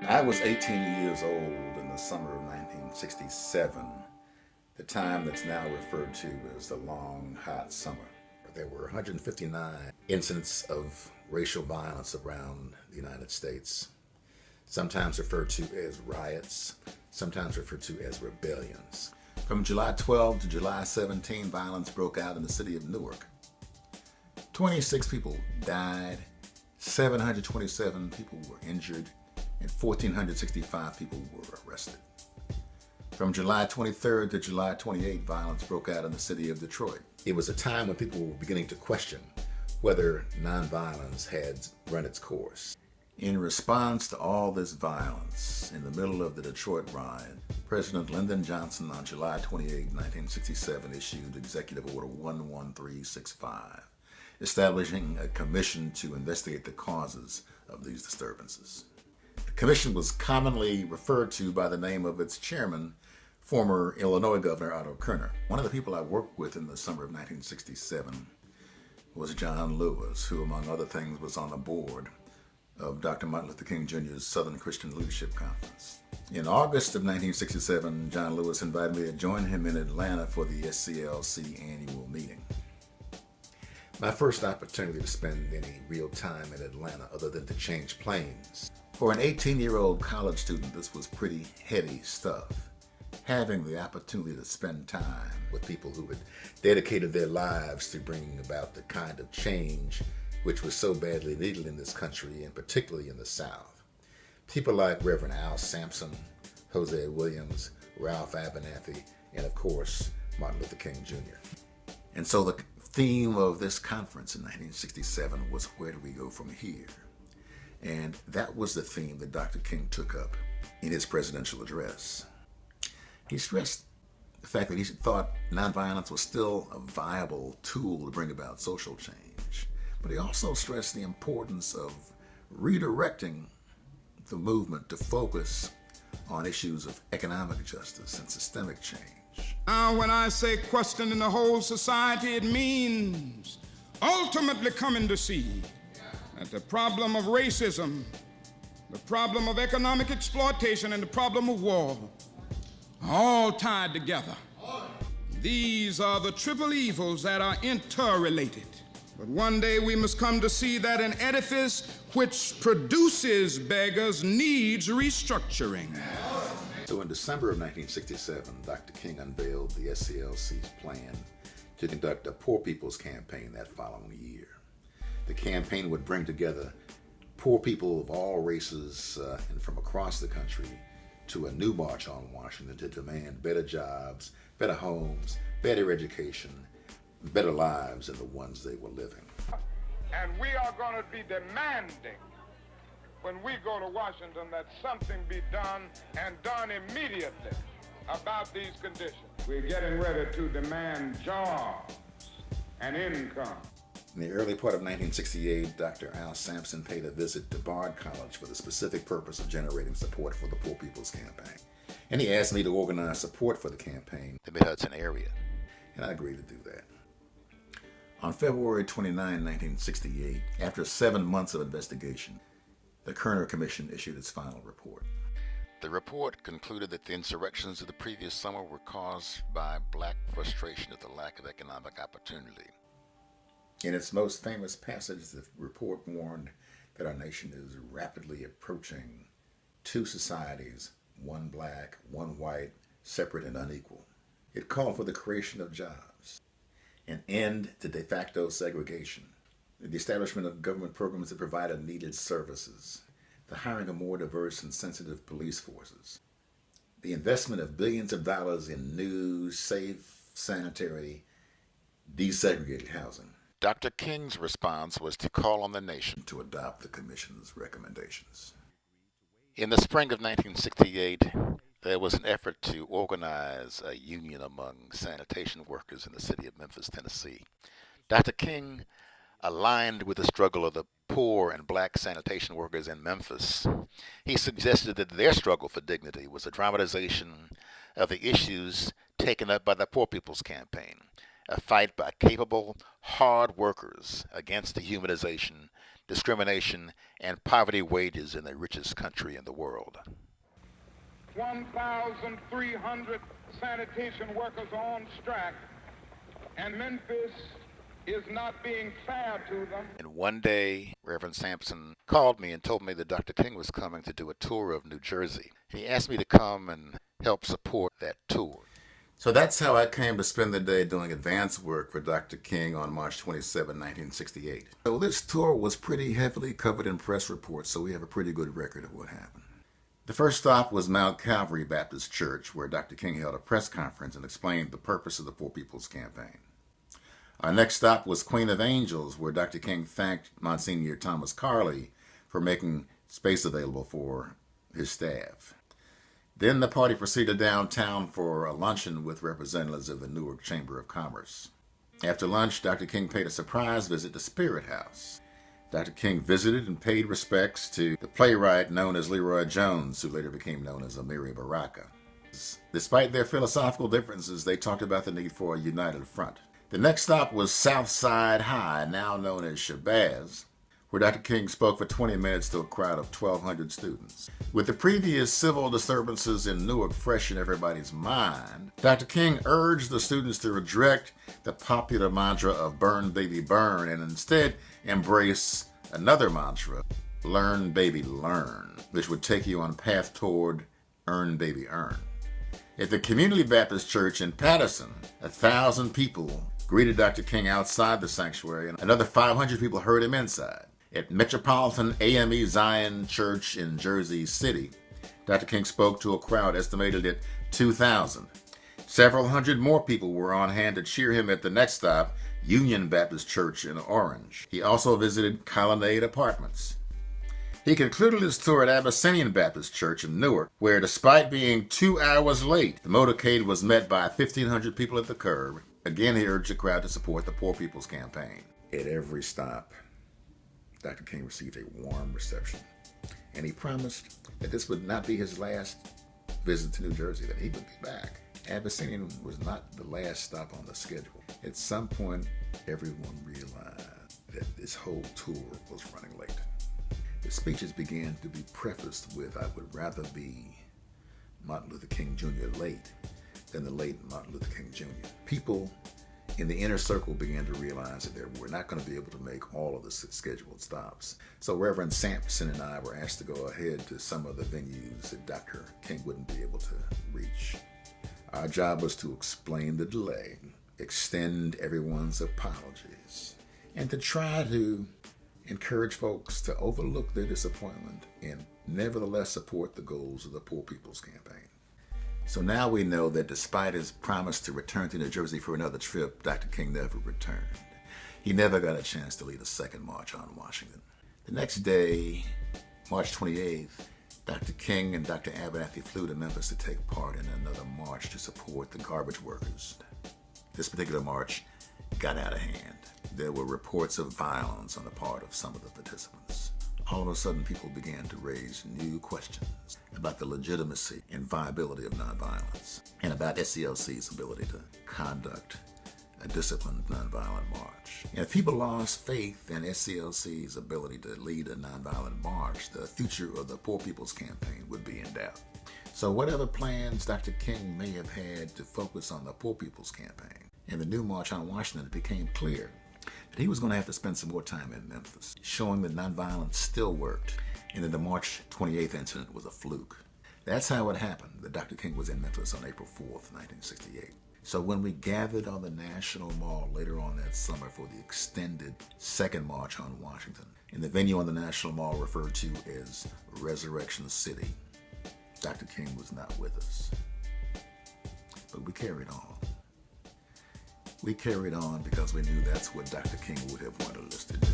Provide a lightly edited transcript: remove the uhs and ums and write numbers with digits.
I was 18 years old in the summer of 1967, the time that's now referred to as the long, hot summer. There were 159 incidents of racial violence around the United States, sometimes referred to as riots, sometimes referred to as rebellions. From July 12 to July 17, violence broke out in the city of Newark. 26 people died, 727 people were injured, and 1,465 people were arrested. From July 23rd to July 28th, violence broke out in the city of Detroit. It was a time when people were beginning to question whether nonviolence had run its course. In response to all this violence, in the middle of the Detroit riot, President Lyndon Johnson on July 28, 1967, issued Executive Order 11365, establishing a commission to investigate the causes of these disturbances. The commission was commonly referred to by the name of its chairman, former Illinois Governor Otto Kerner. One of the people I worked with in the summer of 1967 was John Lewis, who, among other things, was on the board of Dr. Martin Luther King Jr.'s Southern Christian Leadership Conference. In August of 1967, John Lewis invited me to join him in Atlanta for the SCLC annual meeting. My first opportunity to spend any real time in Atlanta other than to change planes. For an 18-year-old college student, this was pretty heady stuff. Having the opportunity to spend time with people who had dedicated their lives to bringing about the kind of change which was so badly needed in this country, and particularly in the South. People like Reverend Al Sampson, Hosea Williams, Ralph Abernathy, and of course, Martin Luther King Jr. And so the theme of this conference in 1967 was, where do we go from here? And that was the theme that Dr. King took up in his presidential address. He stressed the fact that he thought nonviolence was still a viable tool to bring about social change. But he also stressed the importance of redirecting the movement to focus on issues of economic justice and systemic change. Now, when I say questioning the whole society, it means ultimately coming to see that the problem of racism, the problem of economic exploitation, and the problem of war are all tied together. These are the triple evils that are interrelated. But one day we must come to see that an edifice which produces beggars needs restructuring. So in December of 1967, Dr. King unveiled the SCLC's plan to conduct a Poor People's Campaign that following year. The campaign would bring together poor people of all races and from across the country to a new march on Washington to demand better jobs, better homes, better education, better lives than the ones they were living. And we are going to be demanding, when we go to Washington, that something be done, and done immediately, about these conditions. We're getting ready to demand jobs and income. In the early part of 1968, Dr. Al Sampson paid a visit to Bard College for the specific purpose of generating support for the Poor People's Campaign. And he asked me to organize support for the campaign in the Mid-Hudson area, and I agreed to do that. On February 29, 1968, after 7 months of investigation, the Kerner Commission issued its final report. The report concluded that the insurrections of the previous summer were caused by black frustration at the lack of economic opportunity. In its most famous passage, the report warned that our nation is rapidly approaching two societies, one black, one white, separate and unequal. It called for the creation of jobs, an end to de facto segregation, the establishment of government programs that provided needed services, the hiring of more diverse and sensitive police forces, the investment of billions of dollars in new, safe, sanitary, desegregated housing. Dr. King's response was to call on the nation to adopt the Commission's recommendations. In the spring of 1968, there was an effort to organize a union among sanitation workers in the city of Memphis, Tennessee. Dr. King aligned with the struggle of the poor and black sanitation workers in Memphis. He suggested that their struggle for dignity was a dramatization of the issues taken up by the Poor People's Campaign, a fight by capable, hard workers against the humanization, discrimination, and poverty wages in the richest country in the world. 1,300 sanitation workers are on strike, and Memphis is not being fair to them. And one day, Reverend Sampson called me and told me that Dr. King was coming to do a tour of New Jersey. He asked me to come and help support that tour. So that's how I came to spend the day doing advance work for Dr. King on March 27, 1968. So this tour was pretty heavily covered in press reports, so we have a pretty good record of what happened. The first stop was Mount Calvary Baptist Church, where Dr. King held a press conference and explained the purpose of the Poor People's Campaign. Our next stop was Queen of Angels, where Dr. King thanked Monsignor Thomas Carley for making space available for his staff. Then the party proceeded downtown for a luncheon with representatives of the Newark Chamber of Commerce. After lunch, Dr. King paid a surprise visit to Spirit House. Dr. King visited and paid respects to the playwright known as Leroy Jones, who later became known as Amiri Baraka. Despite their philosophical differences, they talked about the need for a united front. The next stop was Southside High, now known as Shabazz, where Dr. King spoke for 20 minutes to a crowd of 1,200 students. With the previous civil disturbances in Newark fresh in everybody's mind, Dr. King urged the students to reject the popular mantra of burn, baby, burn, and instead embrace another mantra, learn, baby, learn, which would take you on a path toward earn, baby, earn. At the Community Baptist Church in Patterson, 1,000 people greeted Dr. King outside the sanctuary, and another 500 people heard him inside. At Metropolitan AME Zion Church in Jersey City, Dr. King spoke to a crowd estimated at 2,000. Several hundred more people were on hand to cheer him at the next stop, Union Baptist Church in Orange. He also visited Colonnade Apartments. He concluded his tour at Abyssinian Baptist Church in Newark, where despite being 2 hours late, the motorcade was met by 1,500 people at the curb. Again, he urged the crowd to support the Poor People's Campaign. At every stop, Dr. King received a warm reception, and he promised that this would not be his last visit to New Jersey, that he would be back. Abyssinian was not the last stop on the schedule. At some point, everyone realized that this whole tour was running late. The speeches began to be prefaced with, "I would rather be Martin Luther King Jr. late than the late Martin Luther King Jr." People in the inner circle began to realize that they were not going to be able to make all of the scheduled stops. So Reverend Sampson and I were asked to go ahead to some of the venues that Dr. King wouldn't be able to reach. Our job was to explain the delay, extend everyone's apologies, and to try to encourage folks to overlook their disappointment and nevertheless support the goals of the Poor People's Campaign. So now we know that despite his promise to return to New Jersey for another trip, Dr. King never returned. He never got a chance to lead a second march on Washington. The next day, March 28th, Dr. King and Dr. Abernathy flew to Memphis to take part in another march to support the garbage workers. This particular march got out of hand. There were reports of violence on the part of some of the participants. All of a sudden, people began to raise new questions about the legitimacy and viability of nonviolence and about SCLC's ability to conduct a disciplined nonviolent march. And if people lost faith in SCLC's ability to lead a nonviolent march, the future of the Poor People's Campaign would be in doubt. So whatever plans Dr. King may have had to focus on the Poor People's Campaign, in the new March on Washington, it became clear that he was going to have to spend some more time in Memphis, showing that nonviolence still worked, and that the March 28th incident was a fluke. That's how it happened that Dr. King was in Memphis on April 4th, 1968. So when we gathered on the National Mall later on that summer for the extended second March on Washington, in the venue on the National Mall referred to as Resurrection City, Dr. King was not with us. But we carried on. We carried on because we knew that's what Dr. King would have wanted us to do.